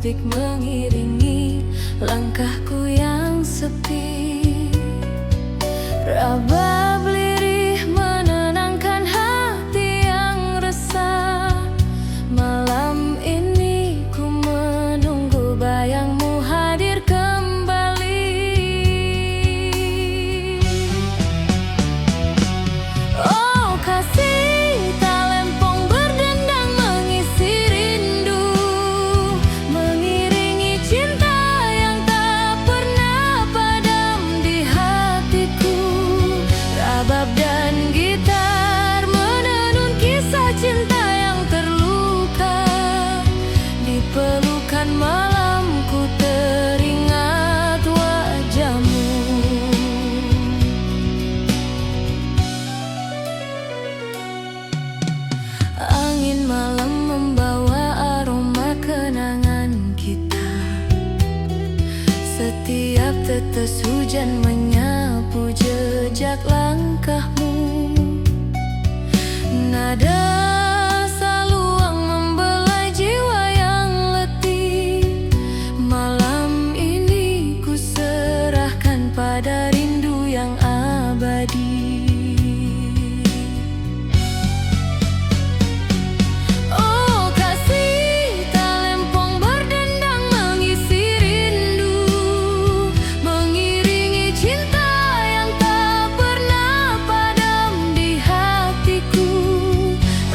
akustik mengiringi langkahku yang sepi. Rabab lirih menenangkan hati yang resah. Malam ini ku menunggu bayangmu hadir kembali. Oh kasih, talempong berdendang mengisi rindu, mengiringi cinta yang tak pernah padam di hatiku. Rabab dan gitar menenun kisah cinta yang terluka. Di pelukan malamku teringat wajahmu. Angin malam membawa aroma kenangan kita. Setiap tetes hujan menyapu jejak langkahmu. Nada saluang membelai jiwa yang letih. Malam ini ku serahkan pada rindu yang abadi. Oh kasih, talempong berdendang mengisi rindu, mengiringi cinta yang tak pernah padam di hatiku.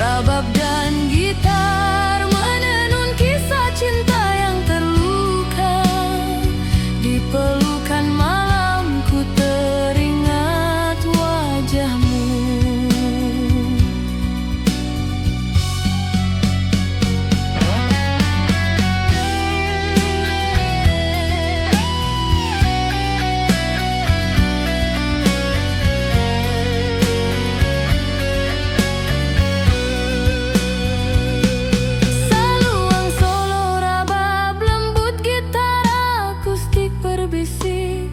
Rabab dan gitar menenun kisah cinta yang terluka. Di pelukan malamku teringat wajahmu. Saluang solo rabab lembut gitar akustik berbisik.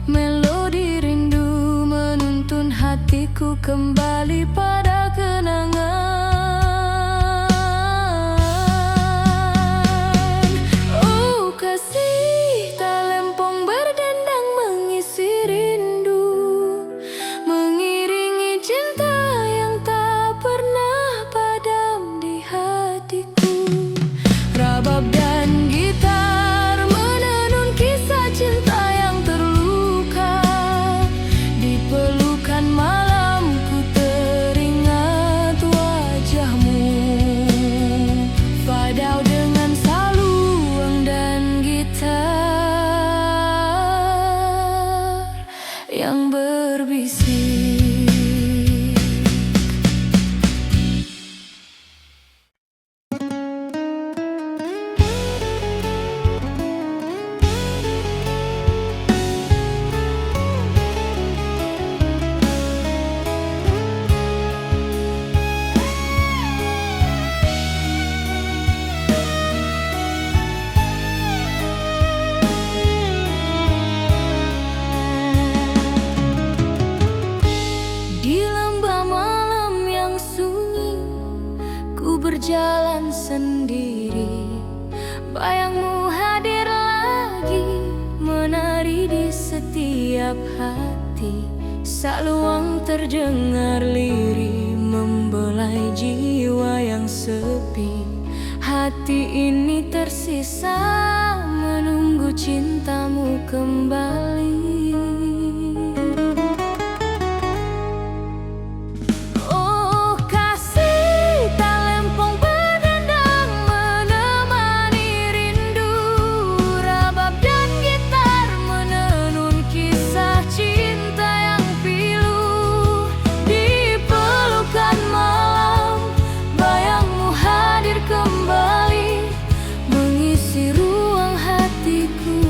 Melodi rindu menuntun hatiku kembali pada kenangan. Oh kasih, talempong berdendang mengisi rindu, mengiringi cinta yang tak pernah padam di hatiku. Rabab dan gitar menenun kisah cinta yang terluka. Di pelukan malamku teringat wajahmu. Fadau dengan saluang dan gitar yang berbisik. Di lembah malam yang sunyi, ku berjalan sendiri. Bayangmu hadir lagi, menari di setiap hati. Saluang terdengar lirih, membelai jiwa yang sepi. Hati ini tersisa menunggu cintamu kembali. Oh kasih, talempong berdendang menemani rindu. Rabab dan gitar menenun kisah cinta yang pilu. Di pelukan malam, bayangmu hadir kembali, mengisi ruang hatiku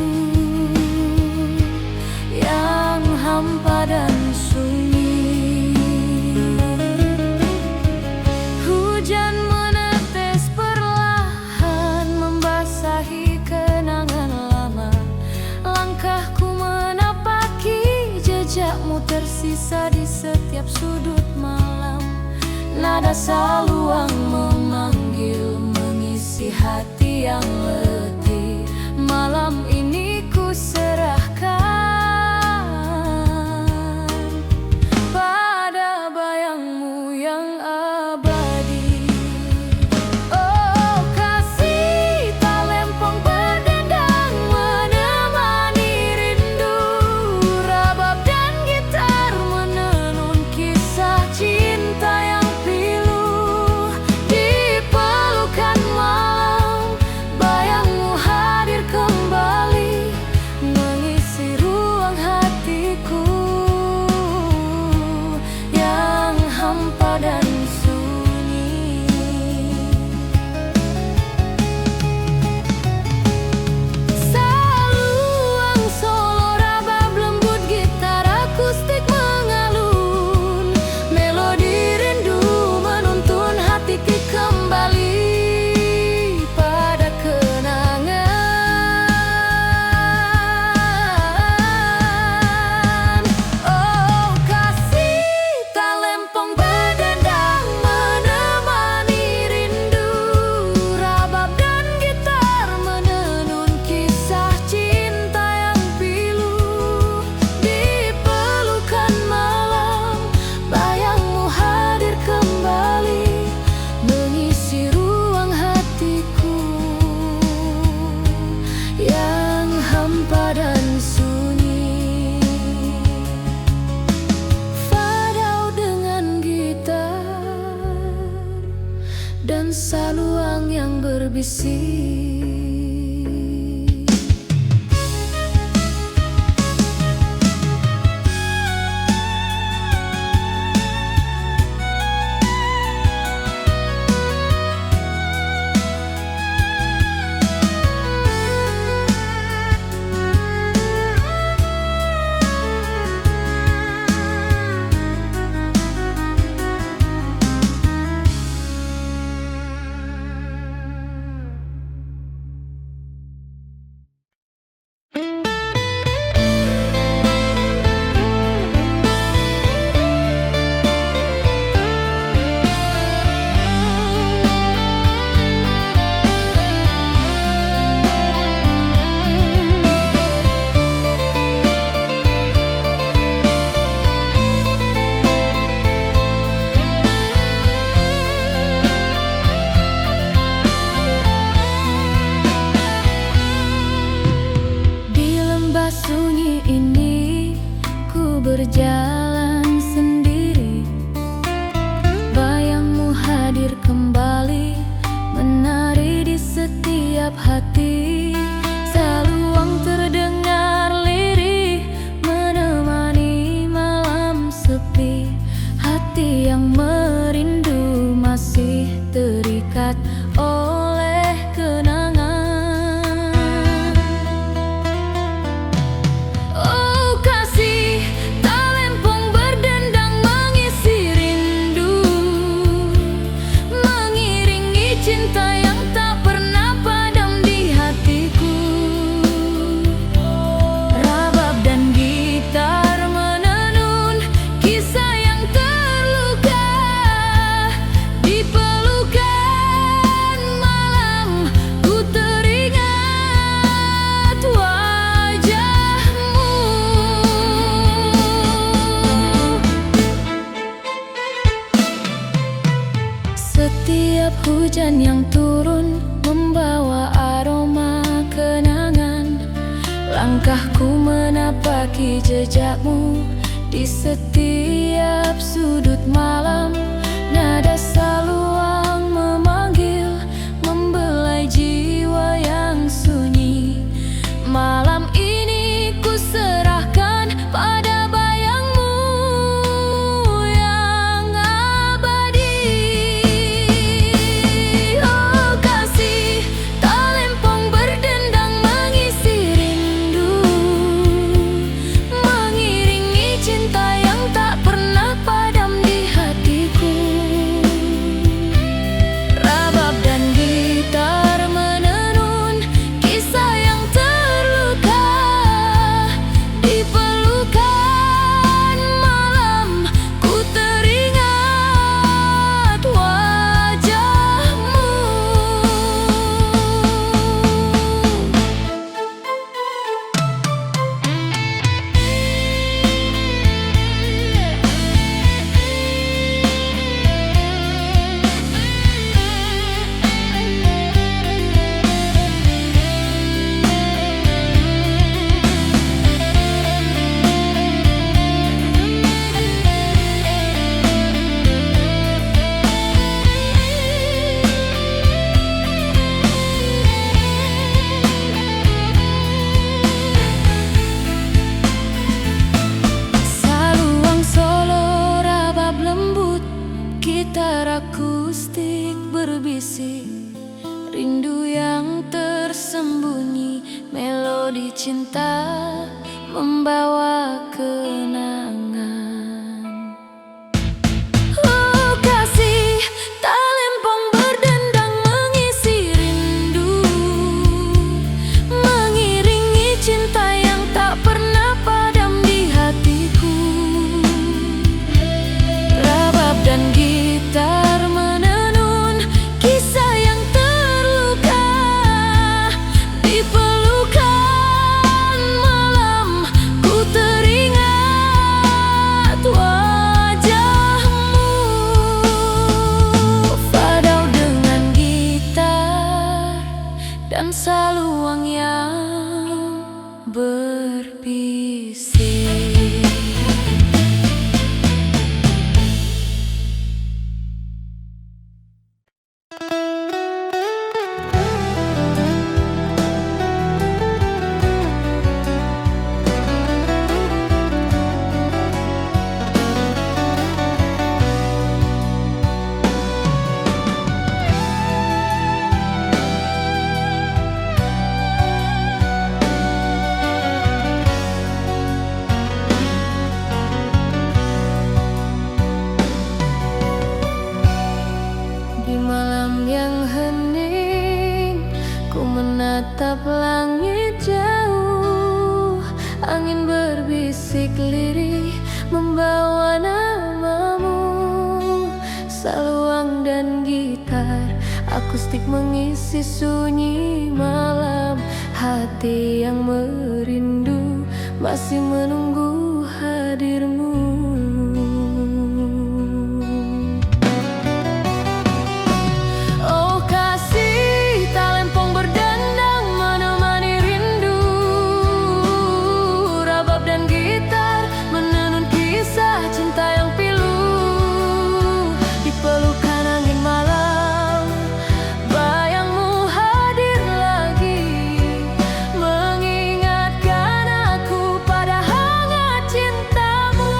yang hampa dan sunyi. Hujan menetes perlahan membasahi kenangan lama. Langkahku menapaki jejakmu tersisa di setiap sudut malam. Nada saluang memanggil, mengisi hati yang letih, malam ini ku serahkan pada bayangmu yang abadi. Oh kasih, talempong berdendang menemani rindu, rabab dan gitar menenun kisah cinta yang pilu. Di pelukan malam, bayangmu hadir kembali, mengisi ruang hatiku yang hampa dan sunyi. Saluang solo rabab lembut, gitar akustik mengalun, melodi rindu menuntun hati kembali pada kenangan. Oh kasih, talempong berdendang menemani rindu, rabab dan gitar menenun kisah cinta yang pilu. Di pelukan malam, bayangmu hadir kembali, mengisi ruang hatiku yang hampa dan sunyi. Fadau dengan gitar dan saluang yang berbisik. Sunyi ini ku berjalan sendiri, bayangmu hadir kembali, menari di setiap hati. Saluang terdengar lirih, menemani malam sepi. Hati yang merindu masih terikat oleh kenangan. Oh kasih, talempong berdendang mengisi rindu, mengiringi cinta yang tak pernah padam di hatiku. Rabab dan gitar menenun kisah yang terluka. Di pelukan malam, ku teringat wajahmu. Setiap hujan yang turun membawa aroma kenangan. Langkahku menapaki jejakmu di setiap sudut malam. Nada saluang memanggil, membelai jiwa yang sunyi. Malam ini ku serahkan pada bayangmu yang abadi. Oh kasih, talempong berdendang mengisi rindu, mengiringi cinta yang tak pernah padam di hatiku. melodi cinta membawa kenangan. Oh kasih, talempong berdendang mengisi rindu, mengiringi cinta yang tak pernah padam di hatiku. Rabab dan gitar menenun kisah yang terluka, di pelukan malam ku teringat wajahmu. Fadau dengan gitar dan saluang yang berbisik. Di malam yang hening, ku menatap langit jauh. Angin berbisik lirih membawa namamu. Saluang dan gitar akustik mengisi sunyi malam. Hati yang merindu masih menunggu hadirmu. Oh kasih, talempong berdendang menemani rindu, rabab dan gitar menenun kisah cinta yang pilu. Di pelukan angin malam, bayangmu hadir lagi, mengingatkan aku pada hangat cintamu.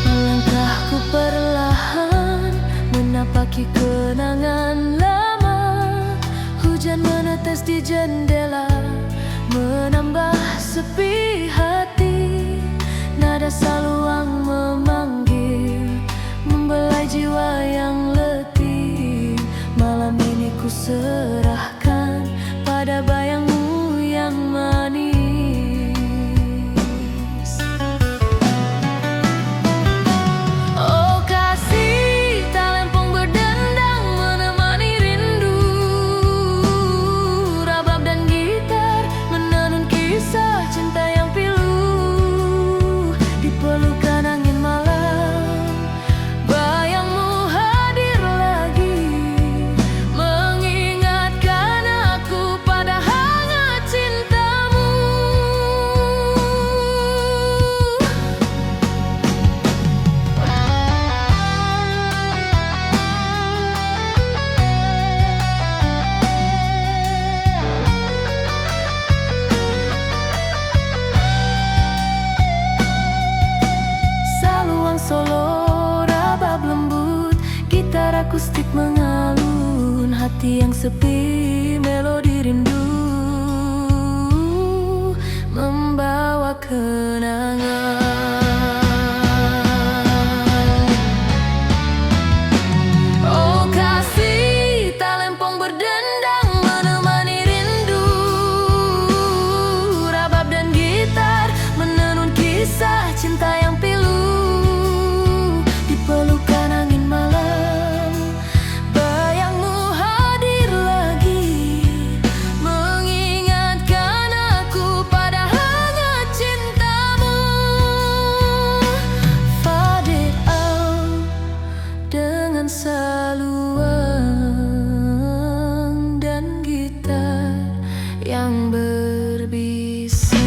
Melangkahku perlahan menapaki kenangan lama. Hujan menetes di jendela menambah sepi hati. Nada saluang memanggil, membelai jiwa yang letih. Malam ini ku serahkan pada bayangmu yang manis. Oh kasih, talempong berdendang menemani rindu, rabab dan gitar menenun kisah cinta yang pilu. Di pelukan angin malam, bayangmu hadir lagi, mengingatkan aku pada hangat cintamu. Saluang solo, rabab lembut, gitar akustik mengalun. Hati yang sepi, melodi rindu membawa kenangan. Oh kasih, talempong berdendang menemani rindu, rabab dan gitar menenun kisah cinta yang pilu. Di pelukan angin malam, bayangmu hadir lagi, mengingatkan aku pada hangat cintamu. Fadil dengan saluang dan gitar yang berbisik.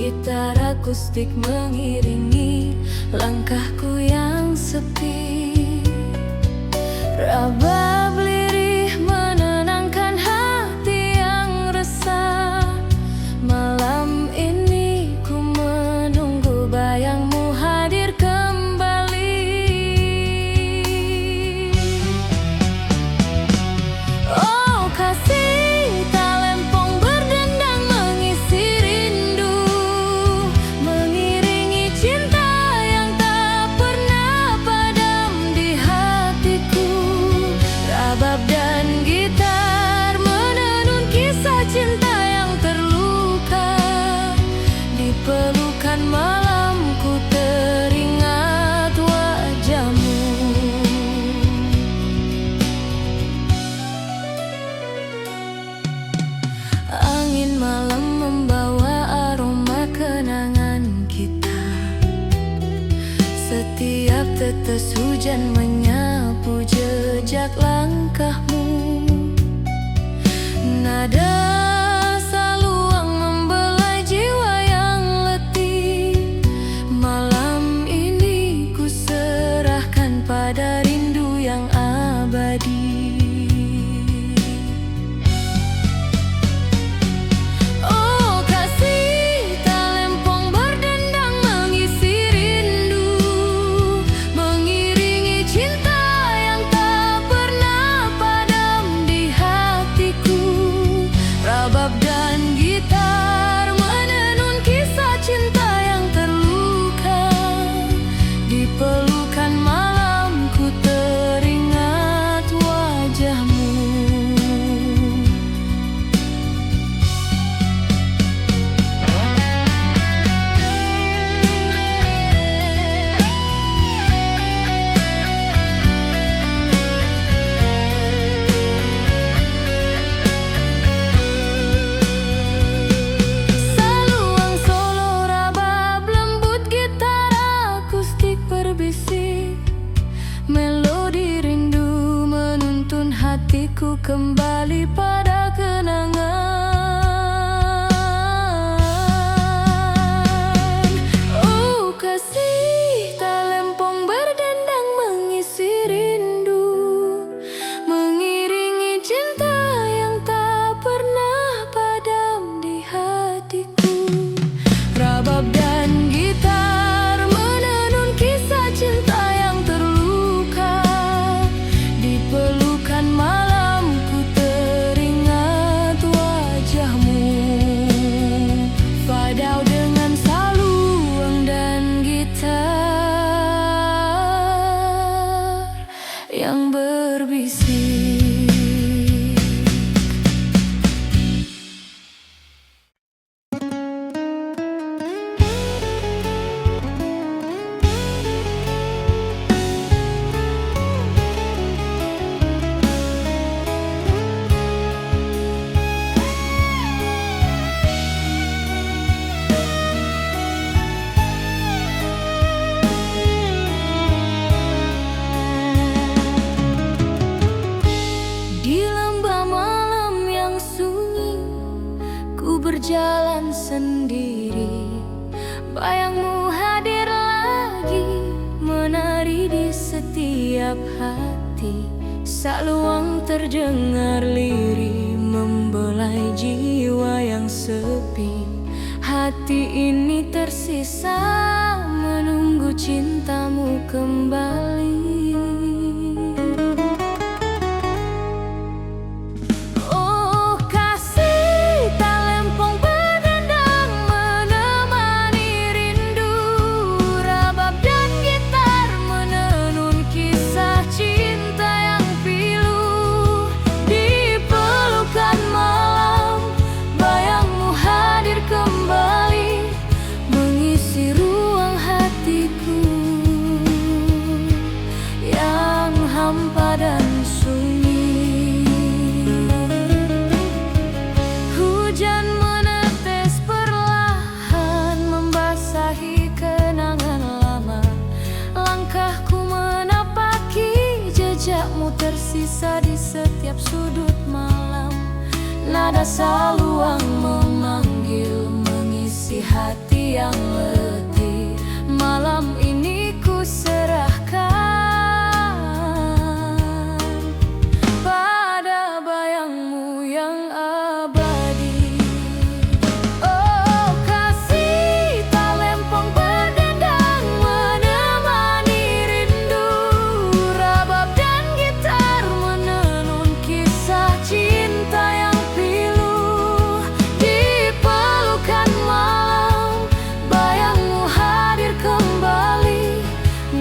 Gitar akustik mengiringi langkahku yang sepi. Rabab lirih menenangkan hati yang resah. Malam ini ku menunggu bayangmu hadir kembali. Oh kasih, talempong berdendang mengisi rindu, mengiringi cinta yang tak pernah padam di hatiku. Rabab dan gitar menenun kisah cinta yang terluka. Di pelukan malamku teringat wajahmu. Angin malam membawa aroma kenangan kita. Setiap tetes hujan menyapu jejak langkahmu. Nada saluang membelai jiwa yang letih. Malam ini ku serahkan pada rindu yang abadi. Oh kasih, talempong berdendang mengisi rindu, mengiringi cinta yang tak pernah padam di hatiku. Rabab dan gitar menenun kisah cinta yang terluka. Di pelukan malamku teringat wajahmu. Saluang solo rabab lembut, gitar akustik berbisik. Melodi rindu menuntun hatiku kembali pada kenangan. Oh kasih, talempong berdendang mengisi rindu, mengiringi cinta yang tak pernah padam di hatiku. Rabab dan gitar menenun kisah cinta yang terluka. Di pelukan malamku teringat wajahmu. Fadau dengan saluang dan gitar yang berbisik. Di lembah malam yang sunyi, ku berjalan sendiri. Bayangmu hadir lagi, menari di setiap hati. Saluang terdengar lirih, membelai jiwa yang sepi. Hati ini tersisa menunggu cintamu kembali. Oh kasih, talempong berdendang menemani rindu. Rabab dan gitar menenun kisah cinta yang pilu. Di pelukan malam, bayangmu hadir kembali, mengisi ruang hatiku. yang letih. Malam ini ku serahkan pada bayangmu yang abadi. Oh kasih tak lempong berdendang menemani rindu, rabab dan gitar menenun kisah cinta yang pilu. Di pelukan malam bayangmu hadir kembali,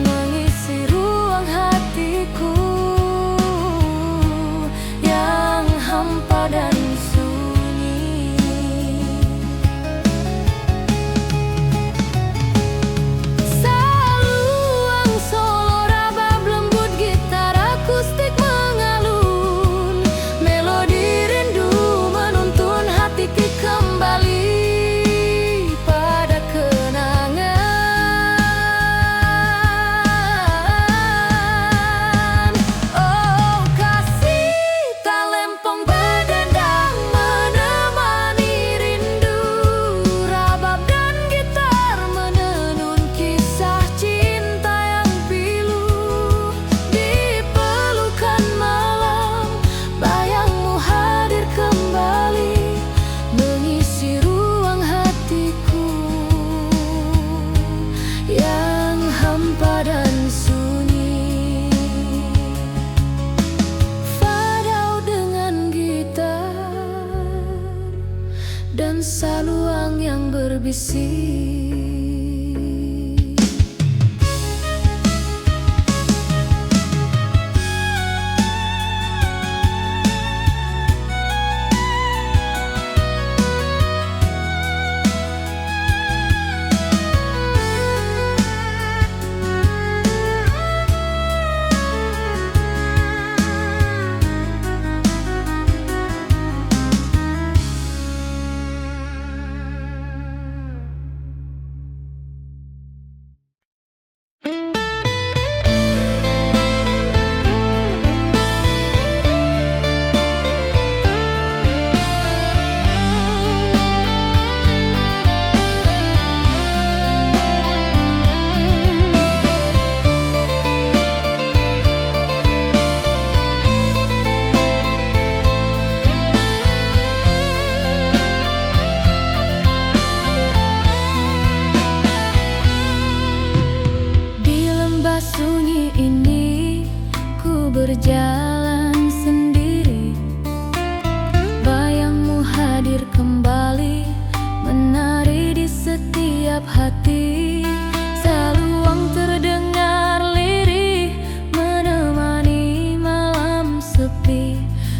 mengisi ruang hatiku yang hampa dan sunyi. Saluang solo rabab lembut, gitar akustik mengalun, melodi rindu menuntun hatiku kembali pada kenangan. Oh kasih tak lempong berdendang menemani rindu, rabab dan gitar menenun kisah cinta yang pilu. Di pelukan malam bayangmu hadir kembali, mengisi ruang hatiku yang hampa dan sunyi. Fadau dengan gitar dan saluang yang berbisik. Sunyi ini ku berjalan sendiri, bayangmu hadir kembali, menari di setiap hati. Saluang terdengar lirih, menemani malam sepi.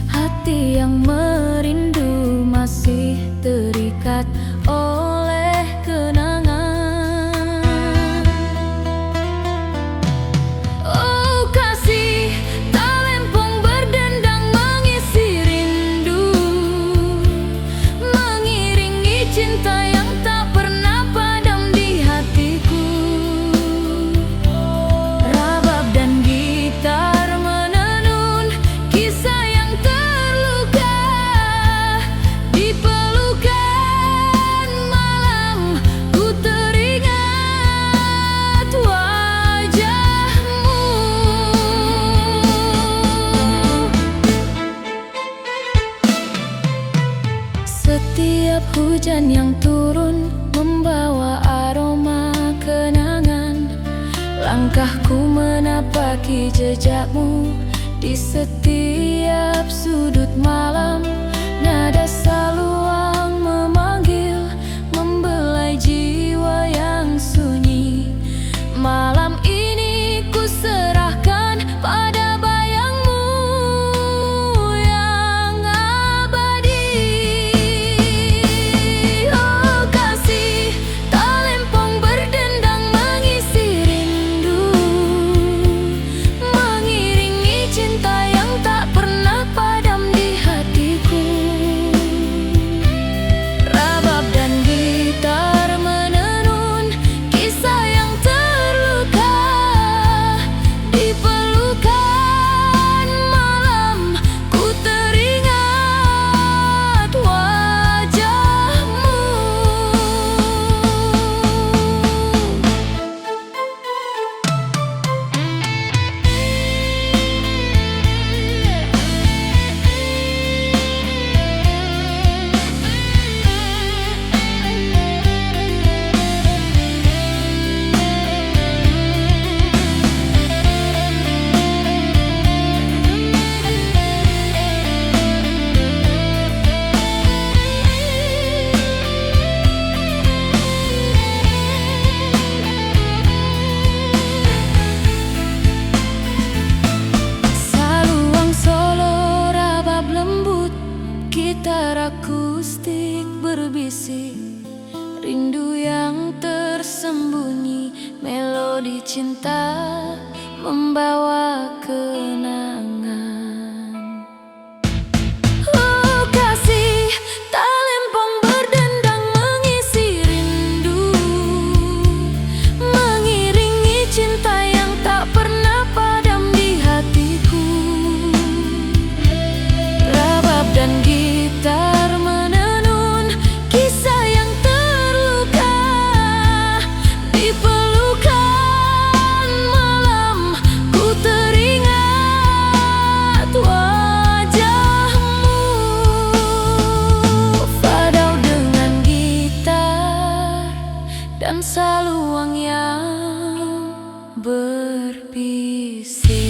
Hati yang merindu masih terikat oleh kenangan. Oh kasih tak lempong berdendang mengisi rindu, mengiringi cinta yang tak pernah padam di hatiku. Rabab dan gitar menenun kisah yang terluka. Di pelukan malam ku teringat wajahmu. Setiap hujan yang turun membawa aroma kenangan. Langkahku menapaki jejakmu di setiap sudut malam. Nada saluang memanggil, membelai jiwa yang sunyi. Malam ini ku serahkan pada bayangmu yang abadi. Oh kasih tak lempong berdendang mengisi rindu, mengiringi cinta yang tak pernah padam di hatiku. bersembunyi, melodi cinta membawa kenangan. Oh kasih, talempong berdendang mengisi rindu, mengiringi cinta yang tak pernah padam di hatiku. Rabab dan gitar menenun kisah yang terluka, di pelukan malam ku teringat wajahmu. Fadau dengan gitar dan saluang yang berbisik.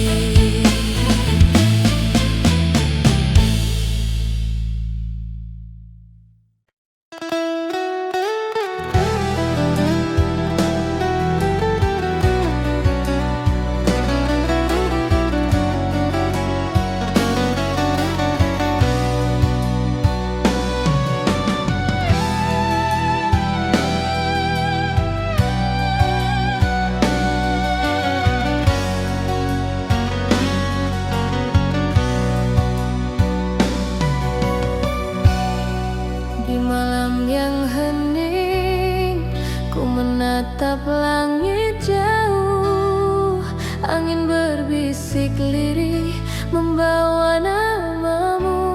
Di malam yang hening, ku menatap langit jauh. Angin berbisik lirih membawa namamu.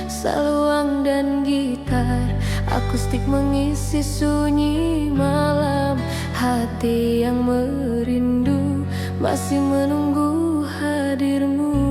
Saluang dan gitar akustik mengisi sunyi malam. Hati yang merindu masih menunggu hadirmu.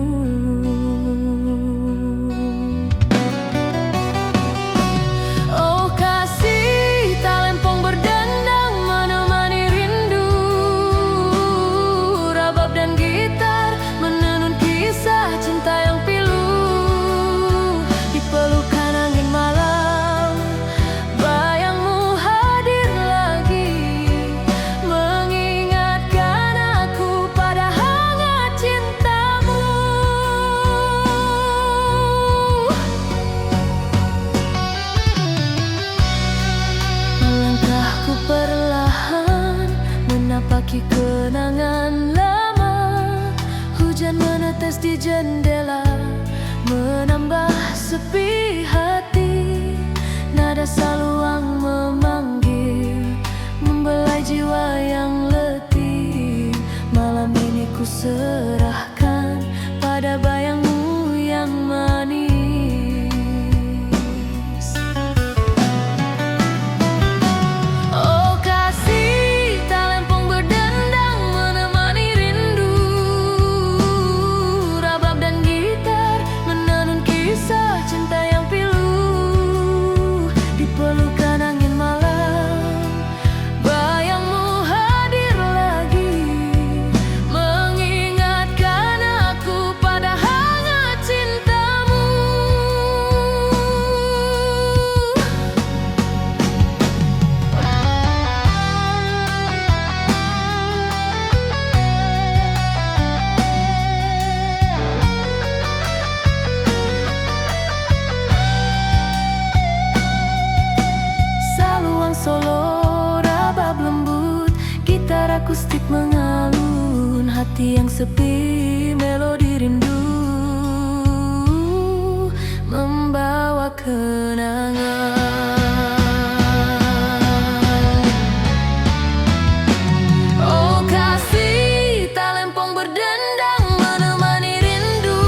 Menapaki kenangan lama, hujan menetes di jendela, menambah sepi hati. Nada saluang memanggil, membelai jiwa yang letih. Malam ini ku serahkan pada bayangmu yang manis. Solo rabab lembut, gitar akustik mengalun, hati yang sepi melodi rindu membawa kenangan. Oh kasih, talempong berdendang menemani rindu.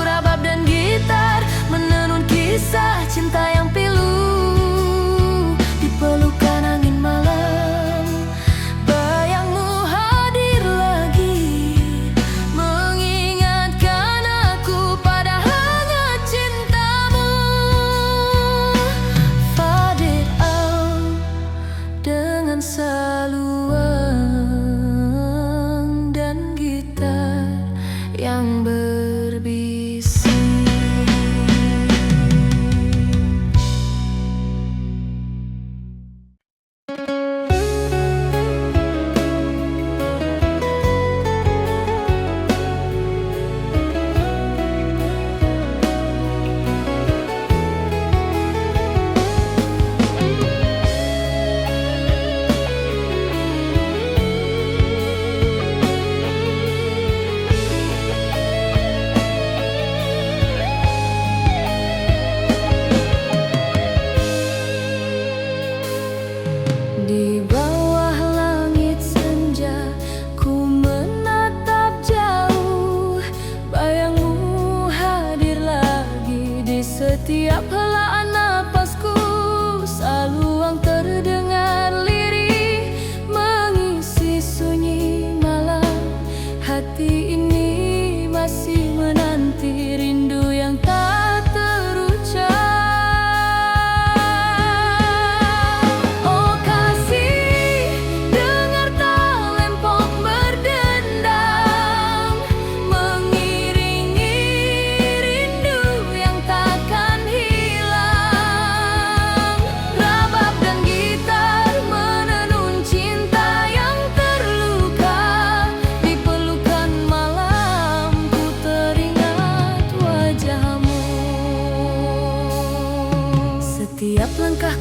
Rabab dan gitar menenun kisah cinta yang pilu. Pelukan angin malam, bayangmu hadir lagi, mengingatkan aku pada hangat cintamu.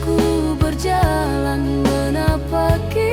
ku berjalan menapaki